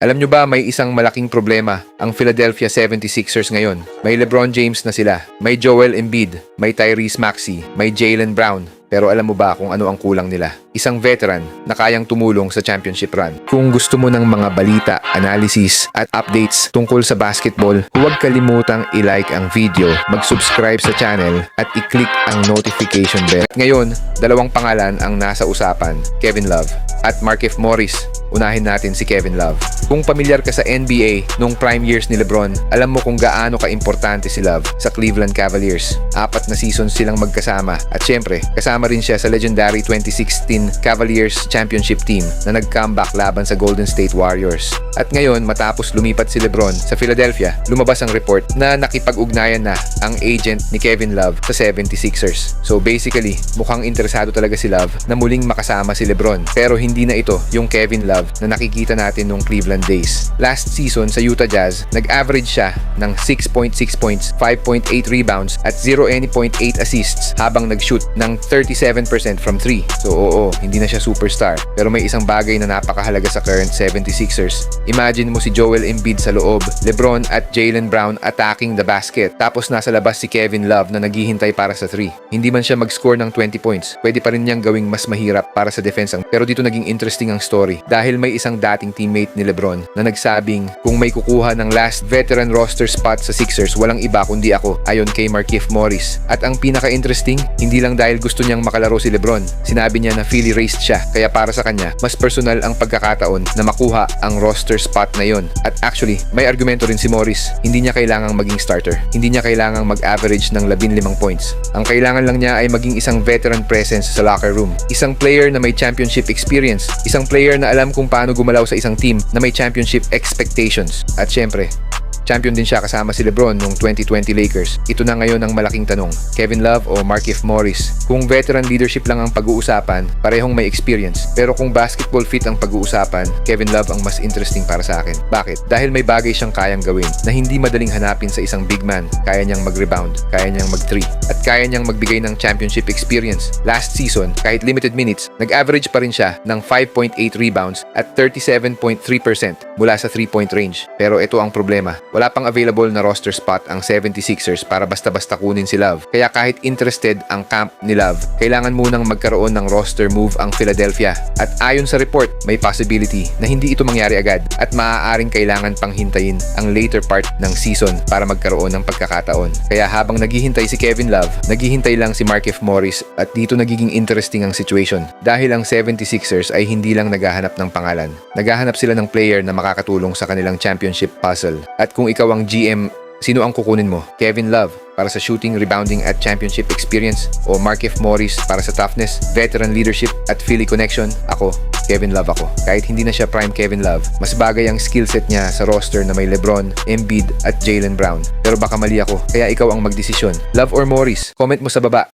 Alam nyo ba may isang malaking problema ang Philadelphia 76ers ngayon? May LeBron James na sila, may Joel Embiid, may Tyrese Maxey, may Jaylen Brown. Pero alam mo ba kung ano ang kulang nila? Isang veteran na kayang tumulong sa championship run. Kung gusto mo ng mga balita, analysis at updates tungkol sa basketball, huwag kalimutang i-like ang video, mag-subscribe sa channel at i-click ang notification bell. At ngayon, dalawang pangalan ang nasa usapan, Kevin Love at Markieff Morris. Unahin natin si Kevin Love. Kung pamilyar ka sa NBA nung prime years ni LeBron, alam mo kung gaano ka-importante si Love sa Cleveland Cavaliers. 4 na seasons silang magkasama at syempre, kasama rin siya sa legendary 2016 Cavaliers championship team na nag-comeback laban sa Golden State Warriors. At ngayon, matapos lumipat si LeBron sa Philadelphia, lumabas ang report na nakipag-ugnayan na ang agent ni Kevin Love sa 76ers. So basically, mukhang interesado talaga si Love na muling makasama si LeBron. Pero hindi na ito yung Kevin Love na nakikita natin nung Cleveland days. Last season sa Utah Jazz, nag-average siya ng 6.6 points, 5.8 rebounds at 0.8 assists habang nag-shoot ng 37% from 3. So oo, hindi na siya superstar. Pero may isang bagay na napakahalaga sa current 76ers. Imagine mo si Joel Embiid sa loob, LeBron at Jaylen Brown attacking the basket. Tapos nasa labas si Kevin Love na naghihintay para sa 3. Hindi man siya mag-score ng 20 points. Pwede pa rin niyang gawing mas mahirap para sa defense. Pero dito naging interesting ang story. Dahil may isang dating teammate ni LeBron na nagsabing kung may kukuha ng last veteran roster spot sa Sixers, walang iba kundi ako, ayon kay Markieff Morris. At ang pinaka-interesting, hindi lang dahil gusto niyang makalaro si LeBron. Sinabi niya na Philly raised siya, kaya para sa kanya, mas personal ang pagkakataon na makuha ang roster spot na yon. At actually, may argumento rin si Morris. Hindi niya kailangang maging starter. Hindi niya kailangang mag-average ng 15 points. Ang kailangan lang niya ay maging isang veteran presence sa locker room. Isang player na may championship experience. Isang player na alam kung paano gumalaw sa isang team na may championship expectations. At syempre, champion din siya kasama si LeBron noong 2020 Lakers. Ito na ngayon ang malaking tanong, Kevin Love o Markieff Morris? Kung veteran leadership lang ang pag-uusapan, parehong may experience. Pero kung basketball fit ang pag-uusapan, Kevin Love ang mas interesting para sa akin. Bakit? Dahil may bagay siyang kayang gawin na hindi madaling hanapin sa isang big man. Kaya niyang mag-rebound, kaya niyang mag-3, at kaya niyang magbigay ng championship experience. Last season, kahit limited minutes, nag-average pa rin siya ng 5.8 rebounds at 37.3% mula sa 3-point range. Pero ito ang problema. Wala pang available na roster spot ang 76ers para basta-basta kunin si Love. Kaya kahit interested ang camp ni Love, kailangan munang magkaroon ng roster move ang Philadelphia. At ayon sa report, may possibility na hindi ito mangyari agad at maaaring kailangan pang hintayin ang later part ng season para magkaroon ng pagkakataon. Kaya habang naghihintay si Kevin Love, naghihintay lang si Markieff Morris at dito nagiging interesting ang situation. Dahil ang 76ers ay hindi lang naghahanap ng pangalan. Naghahanap sila ng player na makakatulong sa kanilang championship puzzle. At kung ikaw ang GM, sino ang kukunin mo? Kevin Love para sa shooting, rebounding at championship experience, o Markieff Morris para sa toughness, veteran leadership at Philly connection? Ako, Kevin Love ako. Kahit hindi na siya prime Kevin Love, mas bagay ang skill set niya sa roster na may LeBron, Embiid at Jaylen Brown. Pero baka mali ako, kaya ikaw ang magdesisyon. Love or Morris? Comment mo sa baba.